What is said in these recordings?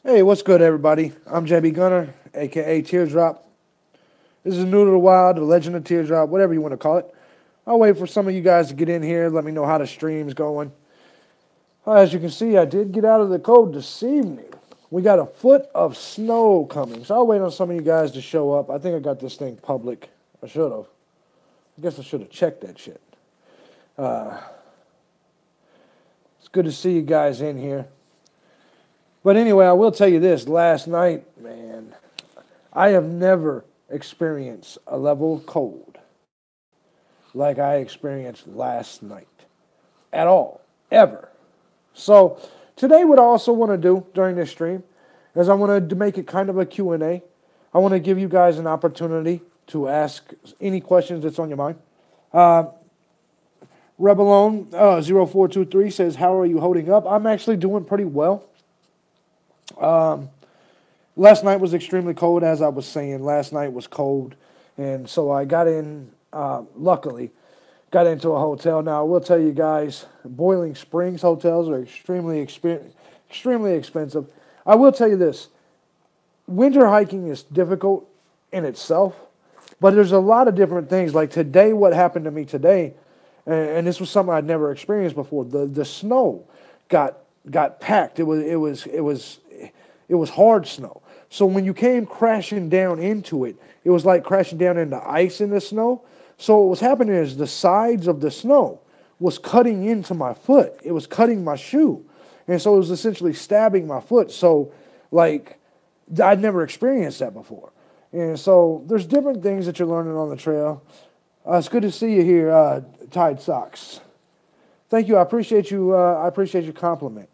Hey, what's good, everybody? I'm JB Gunner, aka Teardrop. This is New to the Wild, the Legend of Teardrop, whatever you want to call it. I'll wait for some of you guys to get in here. Let me know how the stream's going. As you can see, I did get out of the cold this evening. We got a foot of snow coming, so I'll wait on some of you guys to show up. I think I got this thing public. I should have. I guess I should have checked that shit. It's good to see you guys in here. But anyway, I will tell you this. Last night, man, I have never experienced a level of cold like I experienced last night at all, ever. So today what I also want to do during this stream is I want to make it kind of a Q&A. I want to give you guys an opportunity to ask any questions that's on your mind. Rebelone 0423 says, how are you holding up? I'm actually doing pretty well. Last night was extremely cold, as I was saying. Last night was cold, and so I got in, luckily, got into a hotel. Now, I will tell you guys, Boiling Springs hotels are extremely expensive. I will tell you this, winter hiking is difficult in itself, but there's a lot of different things. Like today, what happened to me today, and this was something I'd never experienced before, the snow got packed. It was hard snow. So when you came crashing down into it, it was like crashing down into ice in the snow. So what was happening is the sides of the snow was cutting into my foot. It was cutting my shoe. And so it was essentially stabbing my foot. So like I'd never experienced that before. And so there's different things that you're learning on the trail. It's good to see you here, Tide Socks. Thank you. I appreciate you. I appreciate your compliment.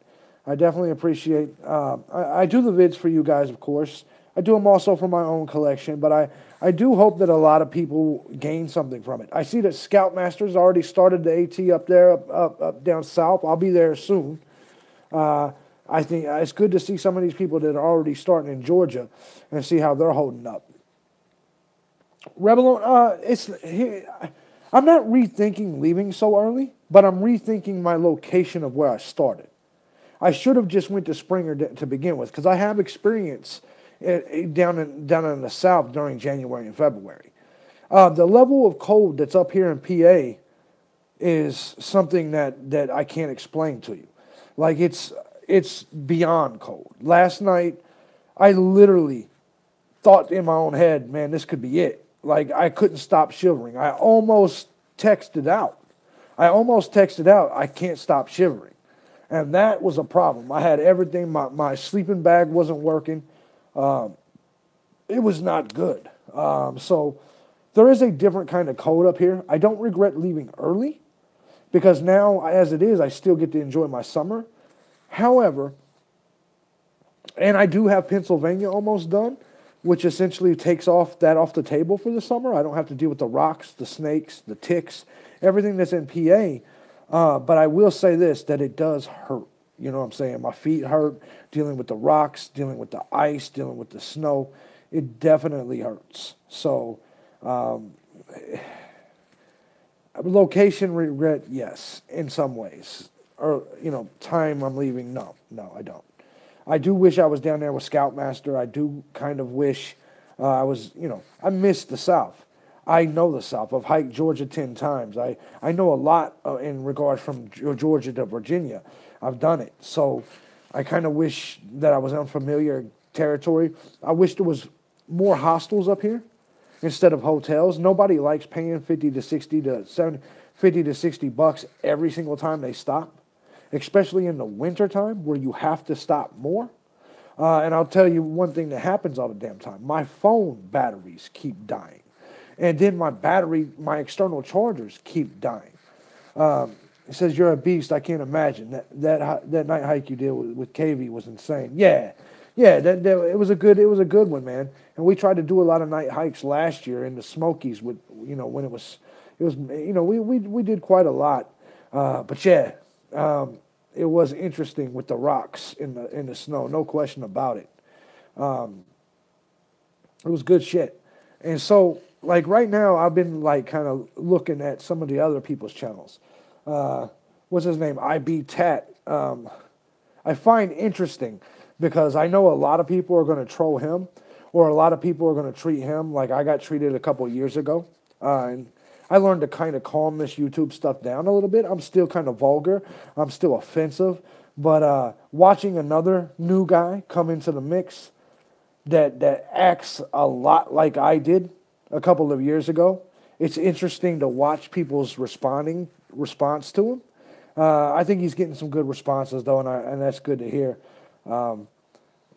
I definitely appreciate. I do the vids for you guys, of course. I do them also for my own collection, but I do hope that a lot of people gain something from it. I see that Scoutmaster's already started the AT up there, up down south. I'll be there soon. I think it's good to see some of these people that are already starting in Georgia and see how they're holding up. Rebel, I'm not rethinking leaving so early, but I'm rethinking my location of where I started. I should have just went to Springer to begin with because I have experience down in the South during January and February. The level of cold that's up here in PA is something that I can't explain to you. Like it's beyond cold. Last night, I literally thought in my own head, man, this could be it. Like I couldn't stop shivering. I almost texted out. I can't stop shivering. And that was a problem. I had everything. My sleeping bag wasn't working. It was not good. So there is a different kind of cold up here. I don't regret leaving early because now, as it is, I still get to enjoy my summer. However, and I do have Pennsylvania almost done, which essentially takes off the table for the summer. I don't have to deal with the rocks, the snakes, the ticks, everything that's in PA. But I will say this, that it does hurt. You know what I'm saying? My feet hurt, dealing with the rocks, dealing with the ice, dealing with the snow. It definitely hurts. So, location regret, yes, in some ways. Or, time I'm leaving, no, I don't. I do wish I was down there with Scoutmaster. I do kind of wish I was, I miss the South. I know the South. I've hiked Georgia 10 times. I know a lot in regards from Georgia to Virginia. I've done it. So I kind of wish that I was in unfamiliar territory. I wish there was more hostels up here instead of hotels. Nobody likes paying 50 to 60 to 70, 50 to 60 bucks every single time they stop, especially in the wintertime where you have to stop more. And I'll tell you one thing that happens all the damn time. My phone batteries keep dying. And then my external chargers keep dying. It says, you're a beast. I can't imagine. That night hike you did with KV was insane. Yeah. It was a good one, man. And we tried to do a lot of night hikes last year in the Smokies when we did quite a lot. But yeah, it was interesting with the rocks in the snow. No question about it. It was good shit. And so, like right now, I've been like kind of looking at some of the other people's channels. What's his name? IB Tat. I find interesting because I know a lot of people are going to troll him, or a lot of people are going to treat him like I got treated a couple of years ago. And I learned to kind of calm this YouTube stuff down a little bit. I'm still kind of vulgar. I'm still offensive. But watching another new guy come into the mix that acts a lot like I did a couple of years ago, it's interesting to watch people's response to him. I think he's getting some good responses though, and that's good to hear.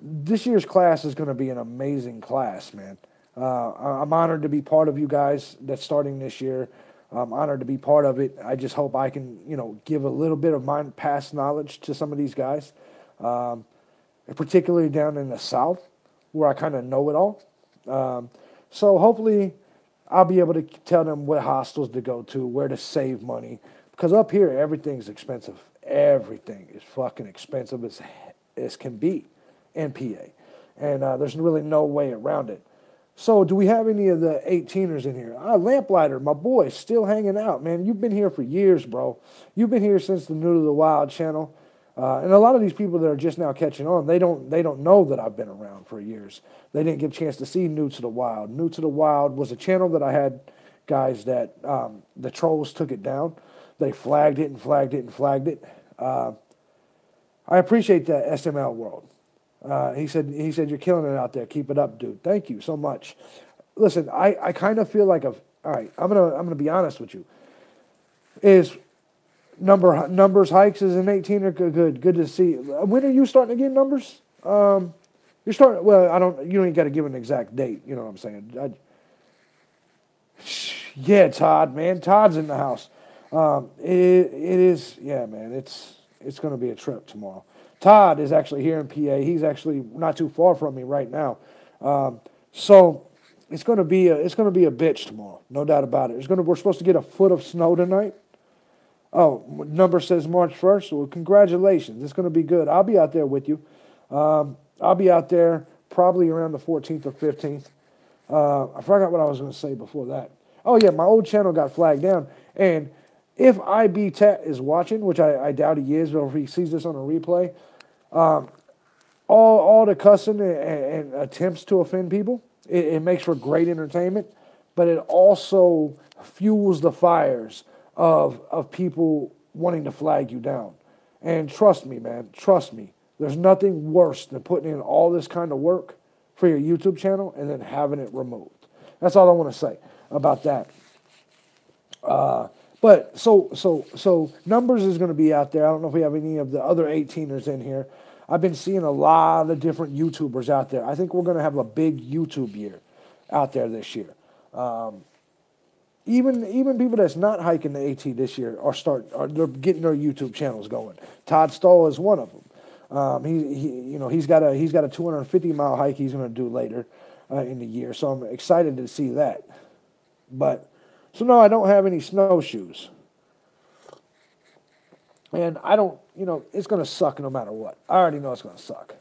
This year's class is going to be an amazing class, man. I'm honored to be part of you guys that's starting this year. I'm honored to be part of it. I just hope I can, give a little bit of my past knowledge to some of these guys, particularly down in the South, where I kind of know it all. So hopefully I'll be able to tell them what hostels to go to, where to save money. Because up here, everything's expensive. Everything is fucking expensive as can be in PA. And there's really no way around it. So do we have any of the 18ers in here? Lamplighter, my boy, still hanging out, man. You've been here for years, bro. You've been here since the New to the Wild channel. And a lot of these people that are just now catching on, they don't know that I've been around for years. They didn't get a chance to see New to the Wild. New to the Wild was a channel that I had guys that the trolls took it down. They flagged it and flagged it and flagged it. I appreciate that, SML World. He said, you're killing it out there. Keep it up, dude. Thank you so much. Listen, I kind of feel like all right, I'm gonna be honest with you. Is numbers hikes as an 18er good to see. When are you starting to get numbers? You're starting. Well, you ain't got to give an exact date. You know what I'm saying? Yeah, Todd, man. Todd's in the house. It is. Yeah, man. It's gonna be a trip tomorrow. Todd is actually here in PA. He's actually not too far from me right now. So it's gonna be a bitch tomorrow, no doubt about it. We're supposed to get a foot of snow tonight. Oh, number says March 1st. Well, congratulations. It's gonna be good. I'll be out there with you. I'll be out there probably around the 14th or 15th. I forgot what I was gonna say before that. Oh yeah, my old channel got flagged down, and if IB Tat is watching, which I doubt he is, or if he sees this on a replay, all the cussing and attempts to offend people, it makes for great entertainment, but it also fuels the fires of people wanting to flag you down. And trust me, man, trust me, there's nothing worse than putting in all this kind of work for your YouTube channel and then having it removed. That's all I want to say about that. But so numbers is going to be out there. I don't know if we have any of the other 18ers in here. I've been seeing a lot of different YouTubers out there. I think we're going to have a big YouTube year out there this year. Even people that's not hiking the AT this year they're getting their YouTube channels going. Todd Stoll is one of them. He's got a 250-mile hike he's going to do later in the year. So I'm excited to see that. So no, I don't have any snowshoes. And I don't, it's going to suck no matter what. I already know it's going to suck.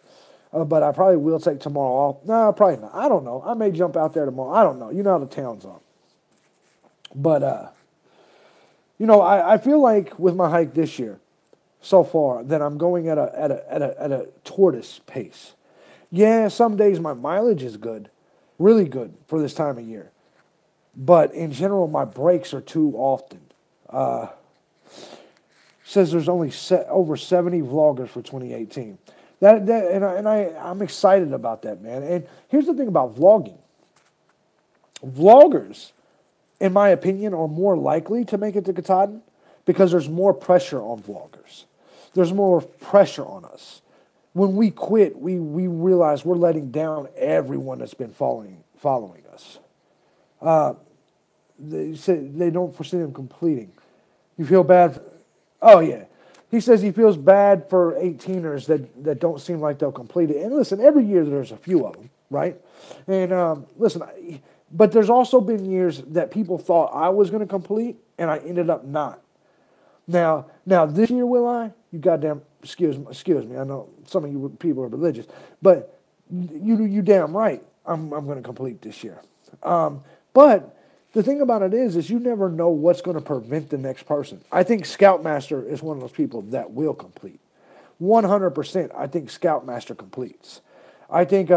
But I probably will take tomorrow off. No, probably not. I don't know. I may jump out there tomorrow. I don't know. You know how the town's on. But, I feel like with my hike this year, so far, that I'm going at a tortoise pace. Yeah, some days my mileage is good, really good for this time of year. But in general, my breaks are too often. Says there's only over 70 vloggers for 2018. I'm excited about that, man. And here's the thing about vlogging. Vloggers, in my opinion, are more likely to make it to Katahdin because there's more pressure on vloggers. There's more pressure on us. When we quit, we realize we're letting down everyone that's been following us. They say they don't foresee them completing. You feel bad? Oh, yeah. He says he feels bad for 18ers that don't seem like they'll complete it. And listen, every year there's a few of them, right? And listen, but there's also been years that people thought I was going to complete, and I ended up not. Now this year, will I? You goddamn, excuse me. I know some of you people are religious, but you damn right. I'm going to complete this year. But the thing about it is you never know what's going to prevent the next person. I think Scoutmaster is one of those people that will complete. 100%, I think Scoutmaster completes. I think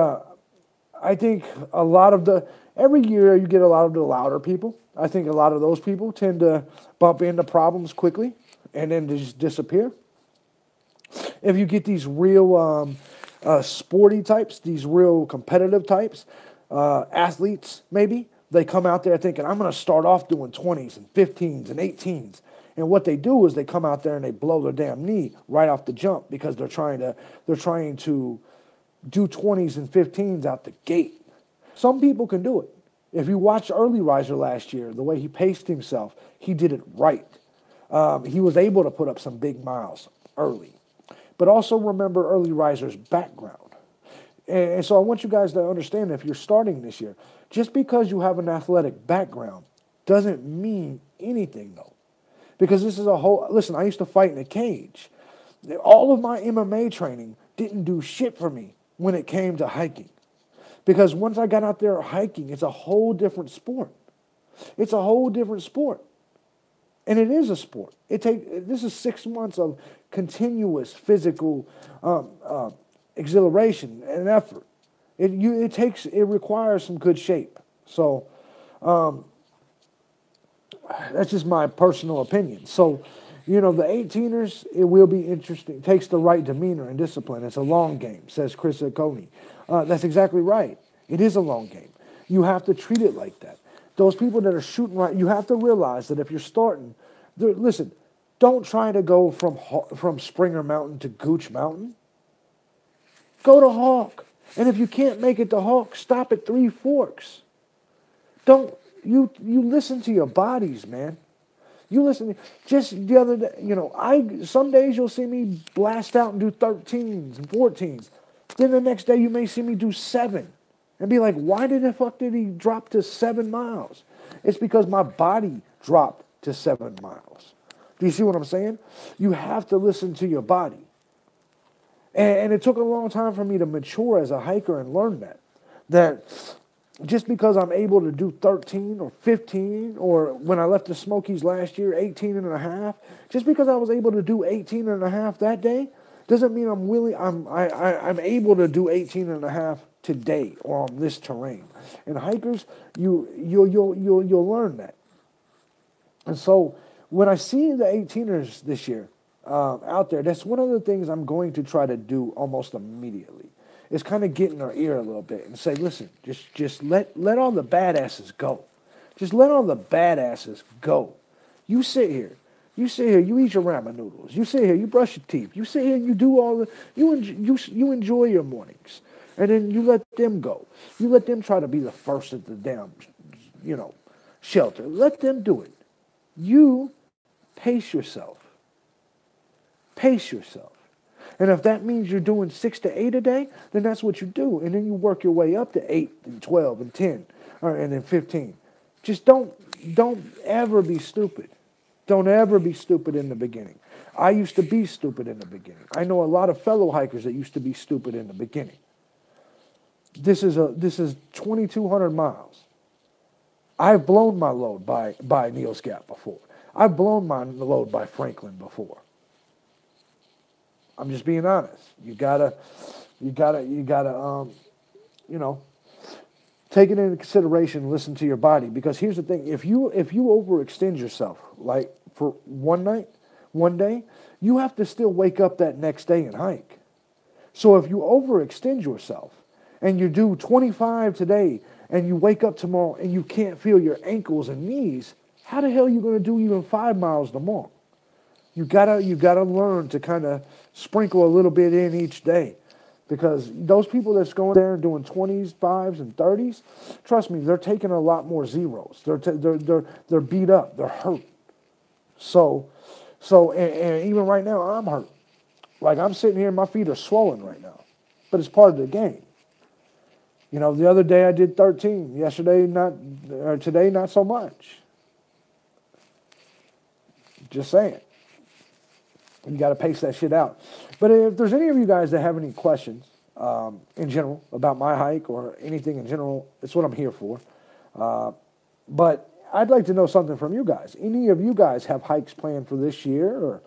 I think a lot of every year you get a lot of the louder people. I think a lot of those people tend to bump into problems quickly and then just disappear. If you get these real sporty types, these real competitive types, athletes maybe, they come out there thinking, I'm going to start off doing 20s and 15s and 18s. And what they do is they come out there and they blow their damn knee right off the jump because they're trying to do 20s and 15s out the gate. Some people can do it. If you watch Early Riser last year, the way he paced himself, he did it right. He was able to put up some big miles early. But also remember Early Riser's background. And so I want you guys to understand that if you're starting this year, just because you have an athletic background doesn't mean anything, though. Because this is a whole, listen, I used to fight in a cage. All of my MMA training didn't do shit for me when it came to hiking. Because once I got out there hiking, it's a whole different sport. It's a whole different sport. And it is a sport. This is 6 months of continuous physical exhilaration and effort. It requires some good shape. So that's just my personal opinion. So, the 18ers, it will be interesting. It takes the right demeanor and discipline. It's a long game, says Chris Coney. That's exactly right. It is a long game. You have to treat it like that. Those people that are shooting right, you have to realize that if you're starting, listen, don't try to go from Springer Mountain to Gooch Mountain. Go to Hawk. And if you can't make it to Hawk, stop at Three Forks. You listen to your bodies, man. You listen. Just the other day, some days you'll see me blast out and do 13s and 14s. Then the next day you may see me do 7 and be like, why the fuck did he drop to 7 miles? It's because my body dropped to 7 miles. Do you see what I'm saying? You have to listen to your body. And it took a long time for me to mature as a hiker and learn that just because I'm able to do 13 or 15, or when I left the Smokies last year, 18 and a half, just because I was able to do 18 and a half that day, doesn't mean I'm able to do 18 and a half today or on this terrain. And hikers, you'll learn that. And so when I see the 18ers this year out there, that's one of the things I'm going to try to do almost immediately. Is kind of get in their ear a little bit and say, listen, just let all the badasses go. Just let all the badasses go. You sit here, you eat your ramen noodles. You sit here, you brush your teeth. You sit here and you do you enjoy your mornings. And then you let them go. You let them try to be the first at the damn, shelter. Let them do it. You pace yourself. Pace yourself. And if that means you're doing 6 to 8 a day, then that's what you do. And then you work your way up to 8 and 12 and 10 and then 15. Just don't ever be stupid. Don't ever be stupid in the beginning. I used to be stupid in the beginning. I know a lot of fellow hikers that used to be stupid in the beginning. This is 2,200 miles. I've blown my load by Neil's Gap before. I've blown my load by Franklin before. I'm just being honest. You gotta, take it into consideration. Listen to your body, because here's the thing: if you overextend yourself, like for one day, you have to still wake up that next day and hike. So if you overextend yourself and you do 25 today, and you wake up tomorrow and you can't feel your ankles and knees, how the hell are you going to do even 5 miles tomorrow? You gotta learn to kind of sprinkle a little bit in each day, because those people that's going there and doing 20s, 5s, and 30s, trust me, they're taking a lot more zeros. They're beat up. They're hurt. So and even right now I'm hurt. Like I'm sitting here, my feet are swollen right now, but it's part of the game. The other day I did 13. Today not so much. Just saying. You got to pace that shit out. But if there's any of you guys that have any questions in general about my hike or anything in general, it's what I'm here for. But I'd like to know something from you guys. Any of you guys have hikes planned for this year,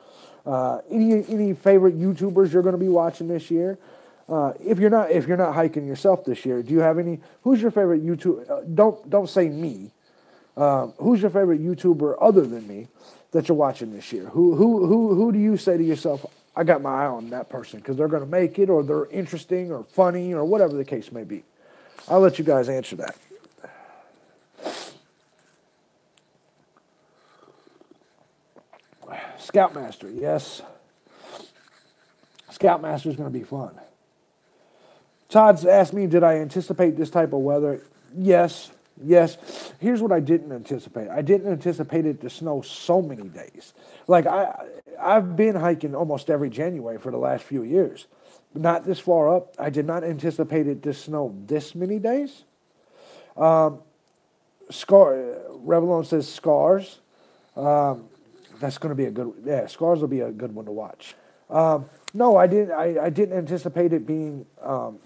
Any favorite YouTubers you're going to be watching this year? If you're not hiking yourself this year, do you have any? Who's your favorite YouTube? Don't say me. Who's your favorite YouTuber other than me that you're watching this year? Who do you say to yourself, I got my eye on that person because they're going to make it, or they're interesting or funny or whatever the case may be? I'll let you guys answer that. Scoutmaster, yes. Scoutmaster is going to be fun. Todd's asked me, did I anticipate this type of weather? Yes. Here's what I didn't anticipate. I didn't anticipate it to snow so many days. Like I've been hiking almost every January for the last few years. Not this far up. I did not anticipate it to snow this many days. Revelon says scars. That's going to be a good. Yeah, scars will be a good one to watch. No, I didn't. I didn't anticipate it being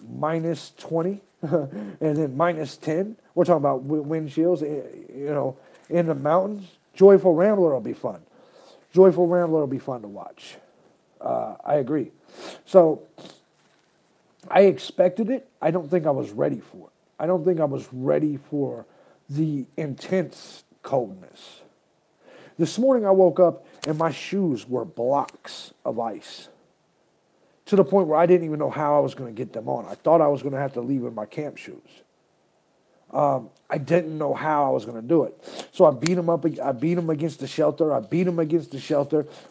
minus 20 and then minus 10. We're talking about wind chills. In the mountains. Joyful Rambler will be fun. Joyful Rambler will be fun to watch. I agree. So I expected it. I don't think I was ready for it. I don't think I was ready for the intense coldness. This morning I woke up and my shoes were blocks of ice to the point where I didn't even know how I was going to get them on. I thought I was going to have to leave in my camp shoes. I didn't know how I was going to do it. So I beat them up. I beat them against the shelter.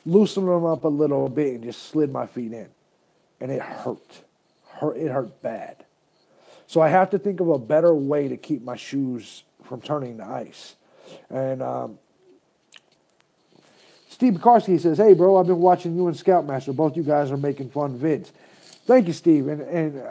Loosened them up a little bit, and just slid my feet in. And it hurt. It hurt bad. So I have to think of a better way to keep my shoes from turning to ice. And Steve Pekarsky says, hey, bro, I've been watching you and Scoutmaster. Both you guys are making fun vids. Thank you, Steve. And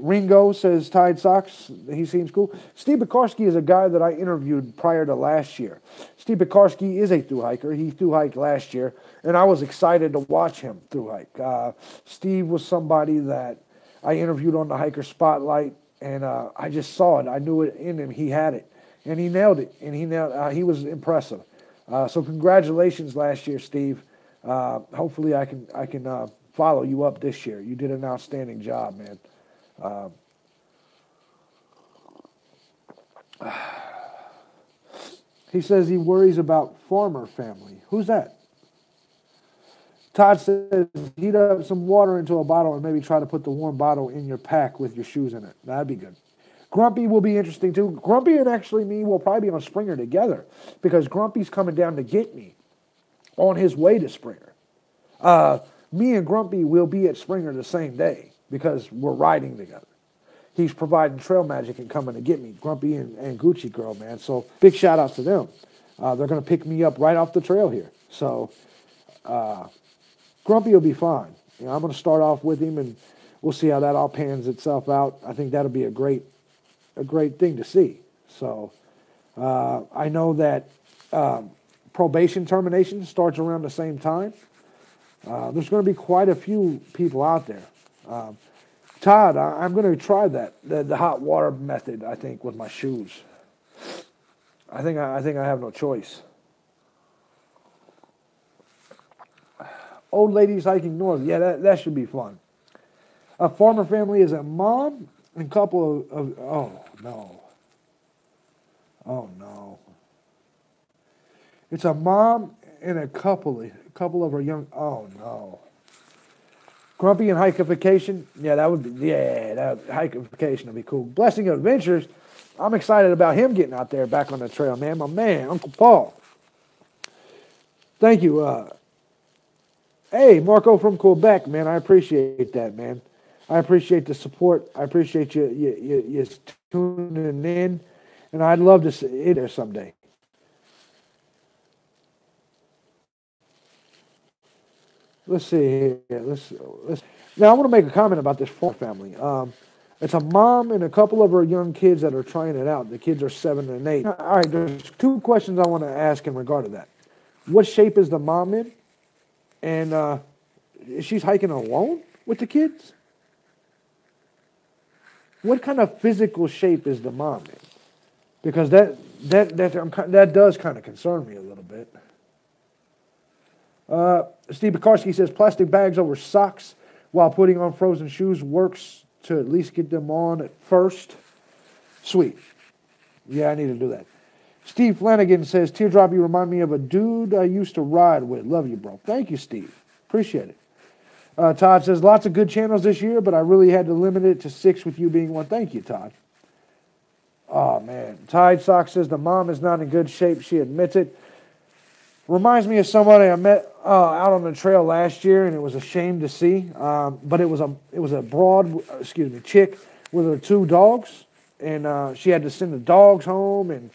Ringo says Tide Socks. He seems cool. Steve Pekarsky is a guy that I interviewed prior to last year. Steve Pekarsky is a thru-hiker. He thru-hiked last year, and I was excited to watch him thru-hike. Steve was somebody that I interviewed on the Hiker Spotlight, and I just saw it. I knew it in him. He had it, and he nailed it. And he was impressive. So congratulations last year, Steve. Hopefully I can follow you up this year. You did an outstanding job, man. He says he worries about farmer family. Who's that? Todd says heat up some water into a bottle and maybe try to put the warm bottle in your pack with your shoes in it. That'd be good. Grumpy will be interesting too. Grumpy and actually me will probably be on Springer together because Grumpy's coming down to get me on his way to Springer. Me and Grumpy will be at Springer the same day because we're riding together. He's providing trail magic and coming to get me. Grumpy and Gucci Girl, man. So big shout outs to them. They're going to pick me up right off the trail here. So Grumpy will be fine. I'm going to start off with him and we'll see how that all pans itself out. I think that'll be a great thing to see. So I know that probation termination starts around the same time. There's going to be quite a few people out there. Todd, I'm going to try that the hot water method. I think with my shoes. I think I have no choice. Old ladies hiking north. Yeah, that should be fun. A farmer family is a mom and couple of oh no. It's a mom and a couple of her young. Oh no. Grumpy and hikeification. Yeah, that hikeification would be cool. Blessing of Adventures. I'm excited about him getting out there back on the trail, man. My man, Uncle Paul. Thank you. Hey, Marco from Quebec, man. I appreciate that, man. I appreciate the support. I appreciate you tuning in, and I'd love to see it there someday. Let's see here. Let's. Now I want to make a comment about this farm family. It's a mom and a couple of her young kids that are trying it out. The kids are 7 and 8. All right, there's 2 questions I want to ask in regard to that. What shape is the mom in? And she's hiking alone with the kids? What kind of physical shape is the mom in? Because that does kind of concern me a little bit. Steve Pekarski says plastic bags over socks while putting on frozen shoes works to at least get them on at first. Sweet. Yeah, I need to do that. Steve Flanagan says, Teardrop, you remind me of a dude I used to ride with. Love you, bro. Thank you, Steve. Appreciate it. Todd says, lots of good channels this year, but I really had to limit it to 6 with you being one. Thank you, Todd. Oh, man. Tide Sock says, the mom is not in good shape. She admits it. Reminds me of somebody I met out on the trail last year, and it was a shame to see. But it was a chick with her 2 dogs, and she had to send the dogs home, and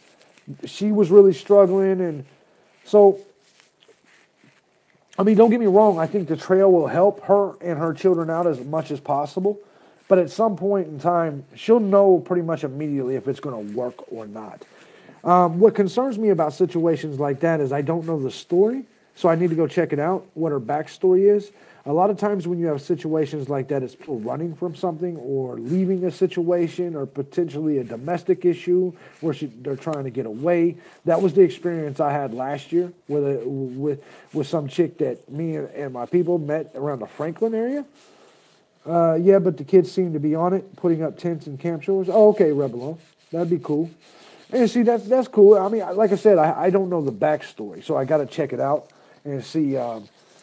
she was really struggling. And so, I mean, don't get me wrong. I think the trail will help her and her children out as much as possible. But at some point in time, she'll know pretty much immediately if it's going to work or not. What concerns me about situations like that is I don't know the story, so I need to go check it out, what her backstory is. A lot of times when you have situations like that, it's people running from something or leaving a situation or potentially a domestic issue where they're trying to get away. That was the experience I had last year with some chick that me and my people met around the Franklin area. Yeah, but the kids seem to be on it, putting up tents and camp chairs. Oh, okay, Rebelon. That'd be cool. And see, that's cool. I mean, like I said, I don't know the backstory, so I got to check it out and see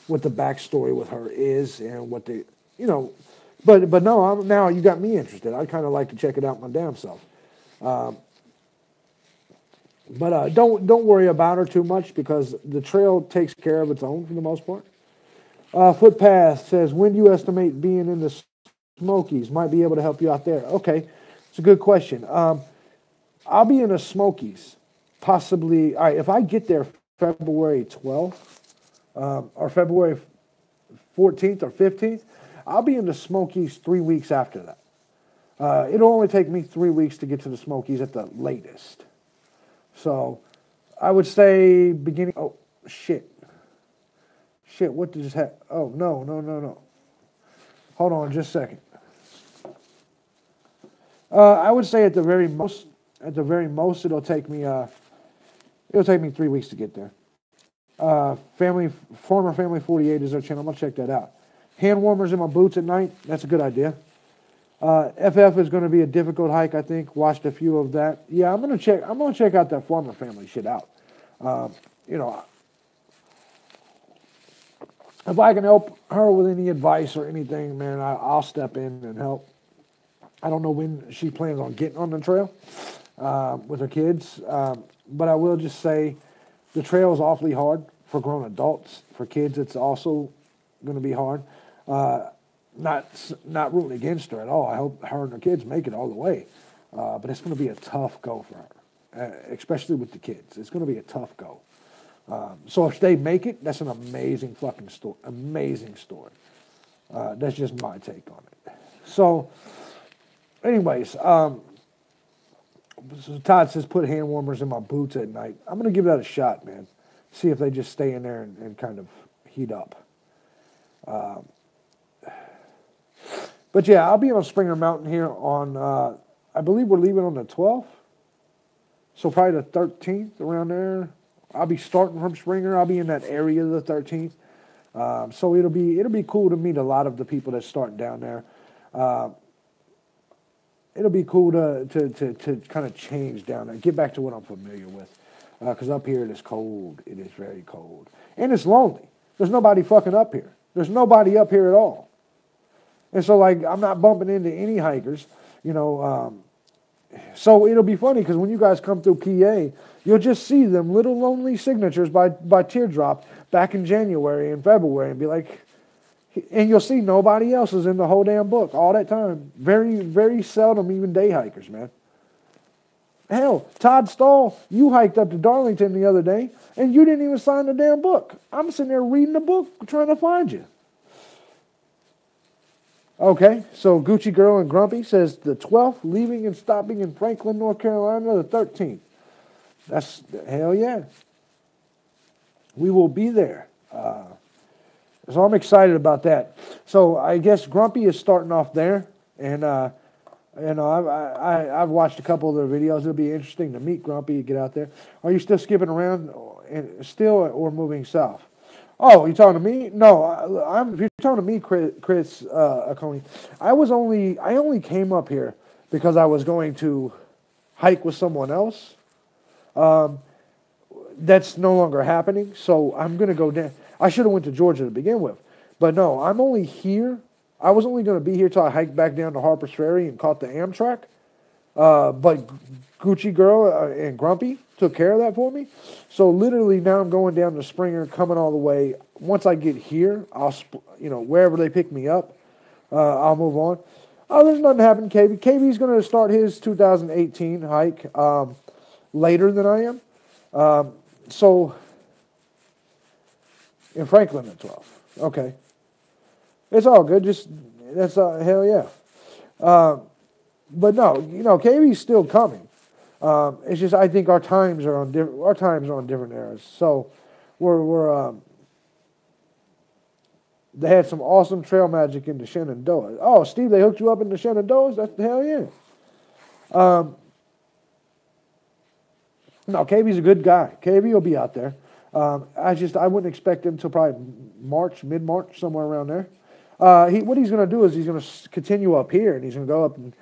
what the backstory with her is and what the, But no, now you got me interested. I'd kind of like to check it out my damn self. But don't worry about her too much because the trail takes care of its own for the most part. Footpath says, when do you estimate being in the Smokies? Might be able to help you out there. Okay, it's a good question. I'll be in the Smokies, possibly. All right, if I get there February 12th or February 14th or 15th, I'll be in the Smokies 3 weeks after that. It'll only take me 3 weeks to get to the Smokies at the latest. So I would say beginning. Oh, shit. Shit, what did just happen? Oh, no. Hold on just a second. I would say at the very most, it'll take me 3 weeks to get there. Former Family 48 is their channel. I'm gonna check that out. Hand warmers in my boots at night. That's a good idea. FF is going to be a difficult hike, I think. Watched a few of that. Yeah, I'm gonna check out that Former Family shit out. If I can help her with any advice or anything, man, I'll step in and help. I don't know when she plans on getting on the trail with her kids, but I will just say the trail is awfully hard for grown adults. For kids, it's also going to be hard. Not rooting against her at all. I hope her and her kids make it all the way, but it's going to be a tough go for her, especially with the kids. It's going to be a tough go. So if they make it, that's an amazing fucking story. Amazing story. That's just my take on it. So, anyways, so Todd says put hand warmers in my boots at night. I'm going to give that a shot, man. See if they just stay in there and kind of heat up. But yeah, I'll be on Springer Mountain here on, I believe we're leaving on the 12th. So probably the 13th, around there. I'll be starting from Springer. I'll be in that area the 13th. So it'll be cool to meet a lot of the people that start down there. It'll be cool to kind of change down there, get back to what I'm familiar with. Because up here it is cold. It is very cold. And it's lonely. There's nobody fucking up here. There's nobody up here at all. And so, like, I'm not bumping into any hikers, so it'll be funny because when you guys come through PA, you'll just see them little lonely signatures by Teardrop back in January and February and be like, and you'll see nobody else is in the whole damn book all that time. Very, very seldom even day hikers, man. Hell, Todd Stahl, you hiked up to Darlington the other day and you didn't even sign the damn book. I'm sitting there reading the book trying to find you. Okay, so Gucci Girl and Grumpy says the 12th, leaving and stopping in Franklin, North Carolina, the 13th. That's, hell yeah. We will be there. So I'm excited about that. So I guess Grumpy is starting off there. And, I've watched a couple of their videos. It'll be interesting to meet Grumpy and get out there. Are you still skipping around or moving south? Oh, you talking to me? No, I'm. If you're talking to me, Chris Coney, I only came up here because I was going to hike with someone else. That's no longer happening. So I'm gonna go down. I should have went to Georgia to begin with, but no, I'm only here. I was only going to be here till I hiked back down to Harper's Ferry and caught the Amtrak. But Gucci Girl and Grumpy took care of that for me. So literally now I'm going down to Springer, coming all the way. Once I get here, wherever they pick me up, I'll move on. Oh, there's nothing happening, KB. KB's going to start his 2018 hike later than I am. So in Franklin at 12. Okay. It's all good. Just that's hell yeah. But no, KB's still coming. It's just I think our times are on different eras. So we're they had some awesome trail magic in the Shenandoah. Oh, Steve, they hooked you up in the Shenandoahs? That's the hell yeah. No, KB's a good guy. KB will be out there. I wouldn't expect him till probably mid-March, somewhere around there. What he's going to do is he's going to continue up here, and he's going to go up and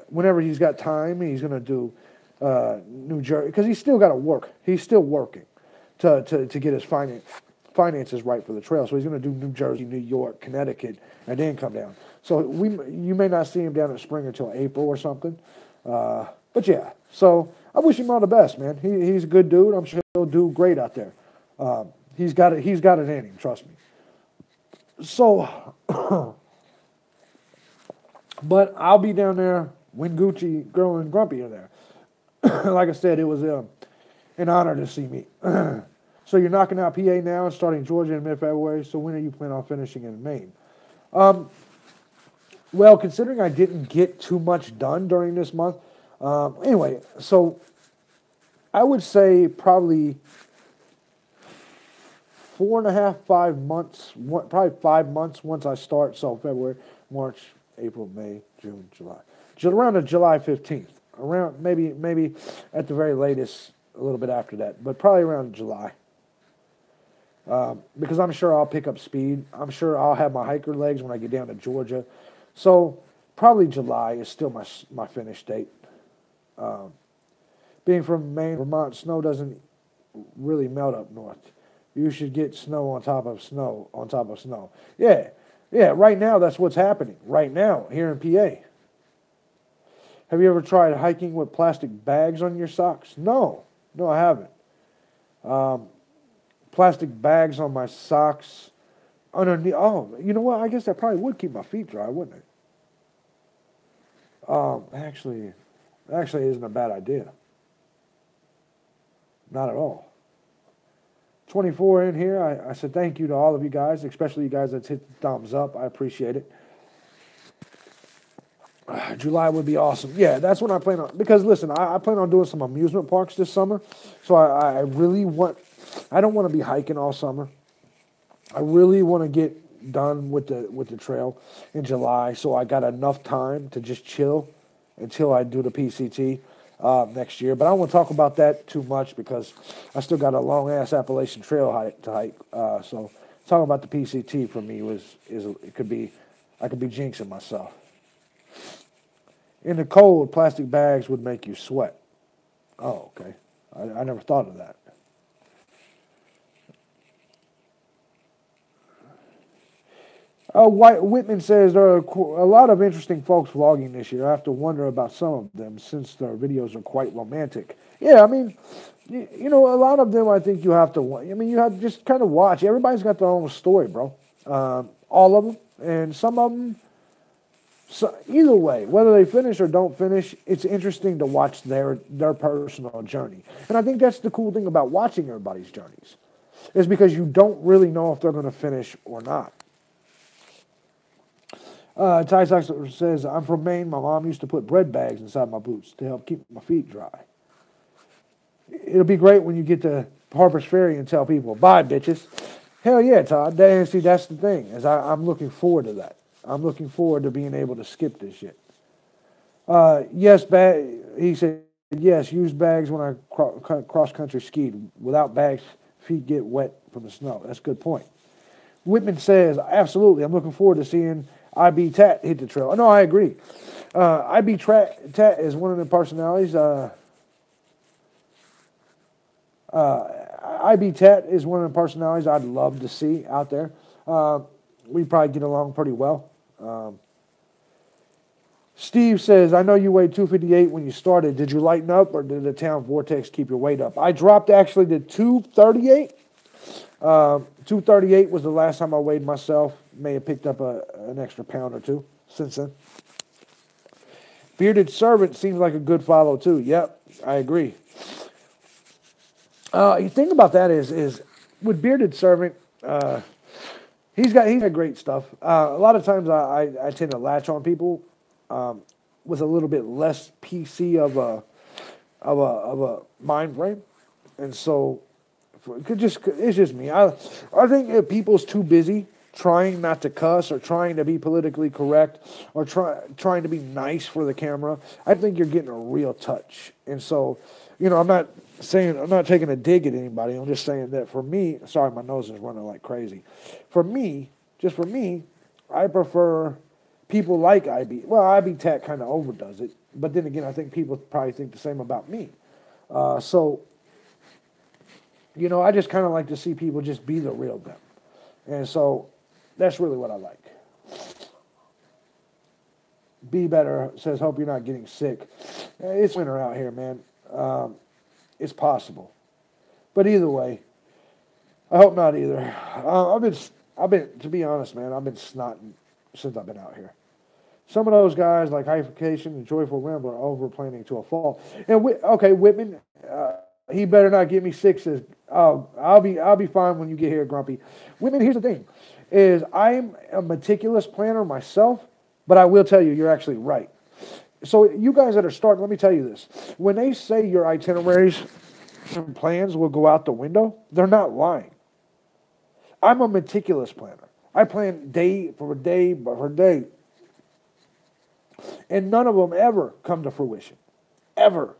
whenever he's got time, he's going to do New Jersey because he's still got to work. He's still working to get his finances right for the trail. So he's going to do New Jersey, New York, Connecticut, and then come down. So you may not see him down in spring until April or something. But yeah, so I wish him all the best, man. He's a good dude. I'm sure he'll do great out there. He's got it. He's got it in him. Trust me. So, but I'll be down there when Gucci Girl and Grumpy are there. Like I said, it was an honor to see me. So you're knocking out PA now and starting Georgia in mid-February. So when are you planning on finishing in Maine? Well, considering I didn't get too much done during this month, anyway, so I would say probably 4.5, 5 months, probably 5 months once I start. So February, March, April, May, June, July. Around July 15th. Around maybe at the very latest a little bit after that, but probably around July. Because I'm sure I'll pick up speed. I'm sure I'll have my hiker legs when I get down to Georgia. So probably July is still my finish date. Being from Maine, Vermont, snow doesn't really melt up north. You should get snow on top of snow on top of snow. Yeah, right now that's what's happening. Right now here in PA. Have you ever tried hiking with plastic bags on your socks? No, I haven't. Plastic bags on my socks underneath. Oh, you know what? I guess that probably would keep my feet dry, wouldn't it? Actually isn't a bad idea. Not at all. 24 in here. I said thank you to all of you guys, especially you guys that's hit the thumbs up. I appreciate it. July would be awesome. Yeah, that's what I plan on. Because listen, I plan on doing some amusement parks this summer. So I really I don't want to be hiking all summer. I really want to get done with the trail in July. So I got enough time to just chill until I do the PCT next year. But I don't want to talk about that too much because I still got a long ass Appalachian Trail hike to hike. So talking about the PCT for me I could be jinxing myself. In the cold, plastic bags would make you sweat. Oh, okay. I never thought of that. Whitman says there are a lot of interesting folks vlogging this year. I have to wonder about some of them since their videos are quite romantic. Yeah, I mean, a lot of them I think you have to. I mean, you have to just kind of watch. Everybody's got their own story, bro. All of them, and some of them. So either way, whether they finish or don't finish, it's interesting to watch their personal journey. And I think that's the cool thing about watching everybody's journeys, is because you don't really know if they're going to finish or not. Ty Sox says, I'm from Maine. My mom used to put bread bags inside my boots to help keep my feet dry. It'll be great when you get to Harper's Ferry and tell people, bye, bitches. Hell yeah, Todd. See, that's the thing, is I'm looking forward to that. I'm looking forward to being able to skip this shit. Yes, he said, yes, use bags when I cross-country skied. Without bags, feet get wet from the snow. That's a good point. Whitman says, absolutely, I'm looking forward to seeing IB Tat hit the trail. No, I agree. IB Tat is one of the personalities. IB Tat is one of the personalities I'd love to see out there. We probably get along pretty well. Steve says, I know you weighed 258 when you started. Did you lighten up or did the town vortex keep your weight up? I dropped actually to 238. 238 was the last time I weighed myself. May have picked up an extra pound or two since then. Bearded Servant seems like a good follow too. Yep, I agree. You think about that is with Bearded Servant, he's got great stuff. A lot of times I tend to latch on people with a little bit less PC of a mind frame, and so it's just me. I think if people's too busy trying not to cuss or trying to be politically correct or trying to be nice for the camera, I think you're getting a real touch. And so, I'm not taking a dig at anybody. I'm just saying that for me, sorry, my nose is running like crazy. For me, I prefer people like IB. Well, IB Tat kind of overdoes it, but then again, I think people probably think the same about me. So, I just kind of like to see people just be the real them. And so that's really what I like. Be Better says, hope you're not getting sick. It's winter out here, man. It's possible. But either way, I hope not either. I've been, to be honest, man, I've been snotting since I've been out here. Some of those guys like Hyphication and Joyful Ramble are over planning to a fall. And Whitman, he better not get me sick. Says, oh, I'll be fine when you get here, Grumpy. Whitman, here's the thing, is I'm a meticulous planner myself, but I will tell you, you're actually right. So you guys that are starting, let me tell you this. When they say your itineraries and plans will go out the window, they're not lying. I'm a meticulous planner. I plan day for day for day. And none of them ever come to fruition. Ever.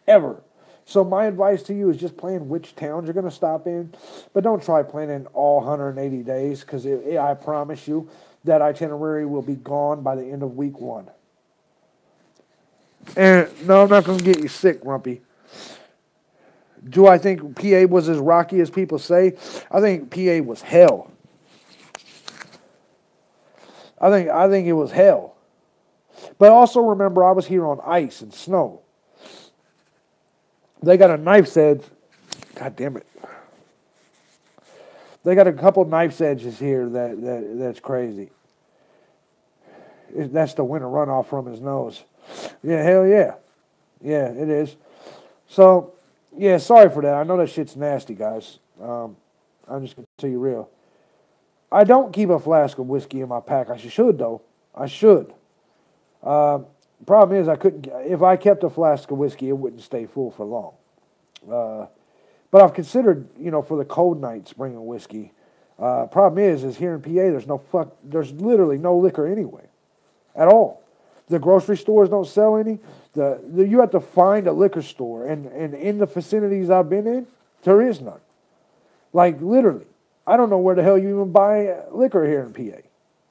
Ever. So my advice to you is just plan which towns you're going to stop in. But don't try planning all 180 days because I promise you that itinerary will be gone by the end of week 1. And no, I'm not going to get you sick, Rumpy. Do I think PA was as rocky as people say? I think PA was hell. I think it was hell. But also remember, I was here on ice and snow. They got a knife's edge. God damn it. They got a couple knife's edges here that's crazy. That's the winter runoff from his nose. Yeah, hell yeah. Yeah, it is. So, yeah, sorry for that. I know that shit's nasty, guys. I'm just going to tell you real. I don't keep a flask of whiskey in my pack. I should, though. I should. Problem is, I couldn't. If I kept a flask of whiskey, it wouldn't stay full for long. But I've considered, for the cold nights, bringing whiskey. Problem is here in PA, there's literally no liquor anyway, at all. The grocery stores don't sell any. You have to find a liquor store, and in the vicinities I've been in, there is none. Like literally, I don't know where the hell you even buy liquor here in PA,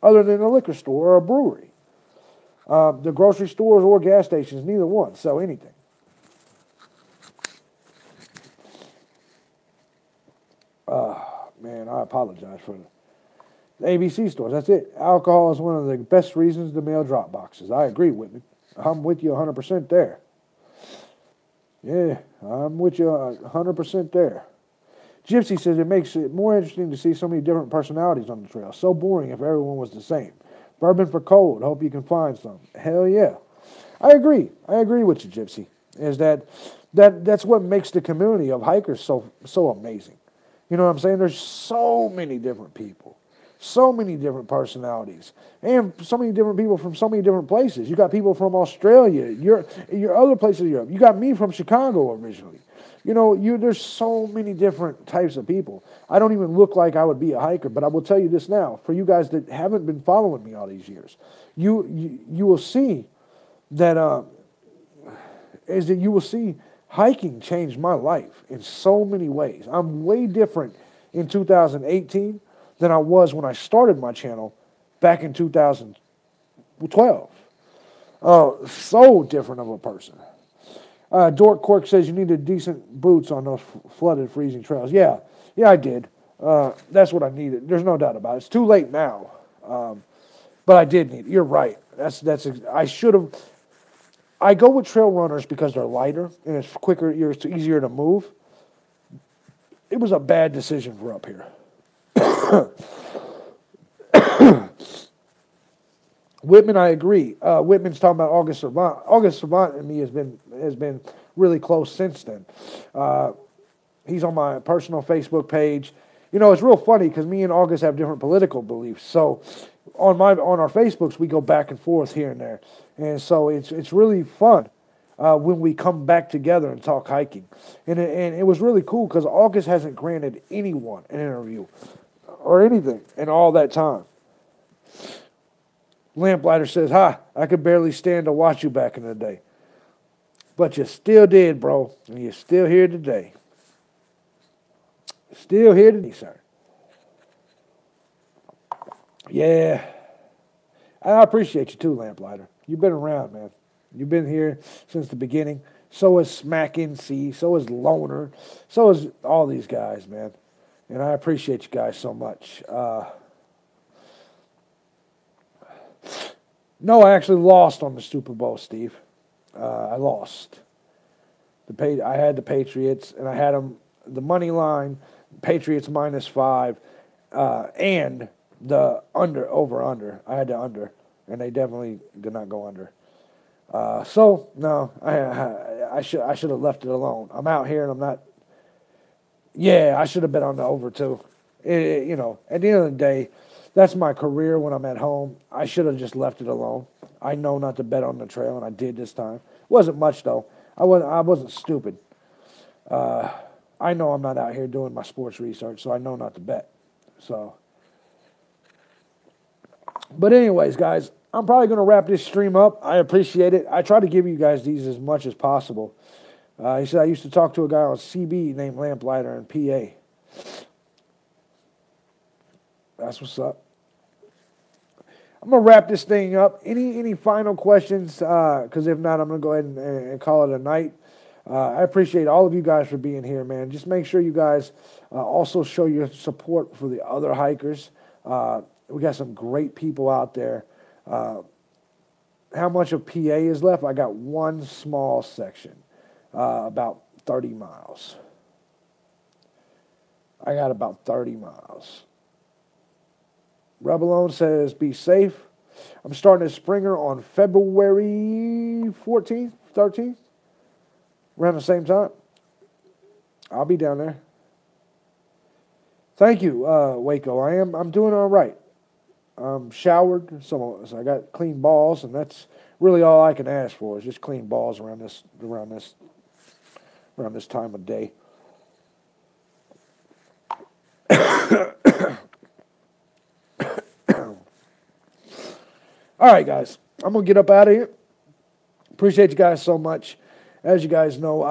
other than a liquor store or a brewery. The grocery stores or gas stations, neither one sell anything. Man, I apologize for the ABC stores. That's it. Alcohol is one of the best reasons to mail drop boxes. I agree, Whitney. I'm with you 100% there. Yeah, I'm with you 100% there. Gypsy says it makes it more interesting to see so many different personalities on the trail. So boring if everyone was the same. Bourbon for cold. Hope you can find some. Hell yeah. I agree with you, Gypsy. Is that's what makes the community of hikers so amazing. You know what I'm saying? There's so many different people, so many different personalities, and so many different people from so many different places. You got people from Australia, your other places in Europe. You got me from Chicago originally. There's so many different types of people. I don't even look like I would be a hiker, but I will tell you this now. For you guys that haven't been following me all these years, you will see that you will see hiking changed my life in so many ways. I'm way different in 2018 than I was when I started my channel back in 2012. Oh, so different of a person. Dork Cork says you needed decent boots on those flooded, freezing trails. Yeah, I did. That's what I needed. There's no doubt about it. It's too late now, but I did need it. You're right. I should have. I go with trail runners because they're lighter and it's quicker. It's easier to move. It was a bad decision for up here. Whitman, I agree. Whitman's talking about August Savant. August Savant and me has been really close since then. He's on my personal Facebook page. You know, it's real funny because me and August have different political beliefs. So on our Facebooks, we go back and forth here and there, and so it's really fun when we come back together and talk hiking. And it was really cool because August hasn't granted anyone an interview or anything in all that time. Lamplighter says, "Hi, I could barely stand to watch you back in the day. But you still did, bro, and you're still here today. Still here today, sir." Yeah. I appreciate you too, Lamplighter. You've been around, man. You've been here since the beginning. So is Smack NC. So is Loner. So is all these guys, man. And I appreciate you guys so much. No, I actually lost on the Super Bowl, Steve. I lost. I had the Patriots, and I had them the money line, Patriots -5, and the over-under. I had the under, and they definitely did not go under. So no, I should have left it alone. I'm out here, and I'm not. Yeah, I should have bet on the over too. You know, at the end of the day, that's my career when I'm at home. I should have just left it alone. I know not to bet on the trail, and I did this time. Wasn't much though. I wasn't stupid. I know I'm not out here doing my sports research, so I know not to bet. So, but anyways, guys, I'm probably going to wrap this stream up. I appreciate it. I try to give you guys these as much as possible. He said I used to talk to a guy on CB named Lamplighter in PA. That's what's up. I'm going to wrap this thing up. Any final questions? Because if not, I'm going to go ahead and call it a night. I appreciate all of you guys for being here, man. Just make sure you guys also show your support for the other hikers. We got some great people out there. How much of PA is left? I got one small section, about 30 miles. I got about 30 miles. Rebelone says, be safe. I'm starting at Springer on February 14th, 13th, around the same time. I'll be down there. Thank you, Waco. I'm doing all right. I'm showered, so I got clean balls, and that's really all I can ask for is just clean balls around this time of day. All right, guys. I'm going to get up out of here. Appreciate you guys so much. As you guys know,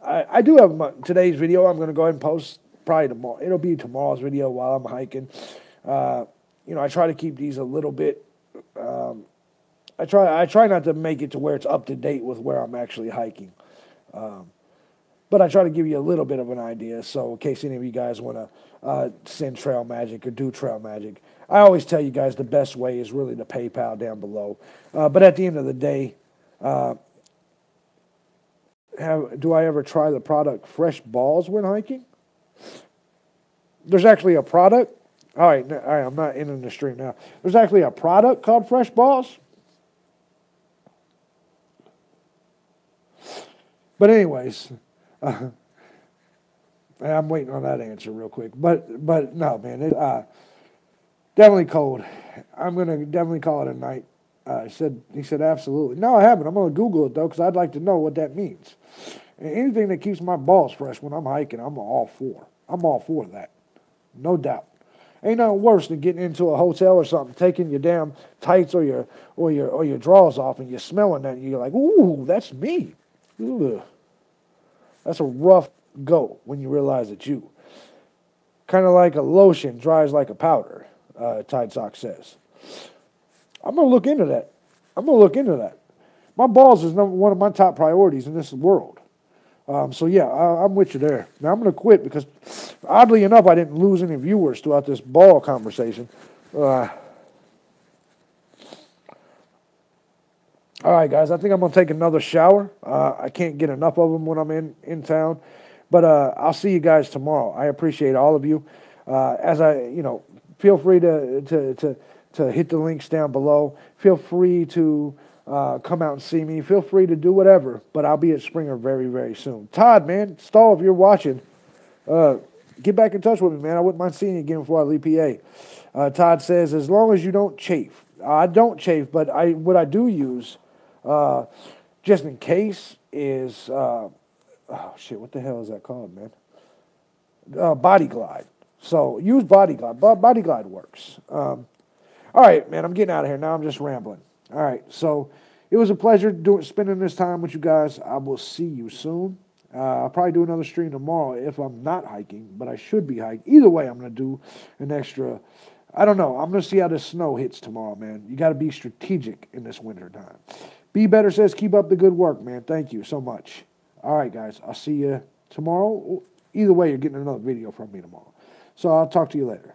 I do have today's video. I'm going to go ahead and post probably tomorrow. It'll be tomorrow's video while I'm hiking. I try to keep these a little bit. I try not to make it to where it's up to date with where I'm actually hiking. But I try to give you a little bit of an idea. So in case any of you guys want to send Trail Magic or do Trail Magic, I always tell you guys the best way is really to PayPal down below. But at the end of the day, do I ever try the product Fresh Balls when hiking? There's actually a product. All right, I'm not ending the stream now. There's actually a product called Fresh Balls. But anyways, I'm waiting on that answer real quick. But no, man, it definitely cold. I'm gonna definitely call it a night. He said absolutely. No, I haven't. I'm gonna Google it though because I'd like to know what that means. And anything that keeps my balls fresh when I'm hiking, I'm all for. I'm all for that, no doubt. Ain't nothing worse than getting into a hotel or something, taking your damn tights or your drawers off, and you're smelling that, and you're like, ooh, that's me. Ugh. That's a rough go when you realize it's you. Kind of like a lotion dries like a powder, Tide Sock says. I'm going to look into that. I'm going to look into that. My balls is one of my top priorities in this world. So, yeah, I'm with you there. Now, I'm going to quit because, oddly enough, I didn't lose any viewers throughout this ball conversation. All right, guys, I think I'm going to take another shower. I can't get enough of them when I'm in town. But I'll see you guys tomorrow. I appreciate all of you. Feel free to hit the links down below. Feel free to come out and see me. Feel free to do whatever. But I'll be at Springer very, very soon. Todd, man, Stahl, if you're watching, get back in touch with me, man. I wouldn't mind seeing you again before I leave PA. Todd says, as long as you don't chafe. I don't chafe, but what I do use, just in case, is... oh, shit, what the hell is that called, man? Body Glide. So use Body Glide. Body Glide works. All right, man, I'm getting out of here. Now I'm just rambling. All right, so it was a pleasure spending this time with you guys. I will see you soon. I'll probably do another stream tomorrow if I'm not hiking, but I should be hiking. Either way, I'm going to do an extra. I don't know. I'm going to see how the snow hits tomorrow, man. You got to be strategic in this winter time. Be Better says, keep up the good work, man. Thank you so much. All right, guys. I'll see you tomorrow. Either way, you're getting another video from me tomorrow. So I'll talk to you later.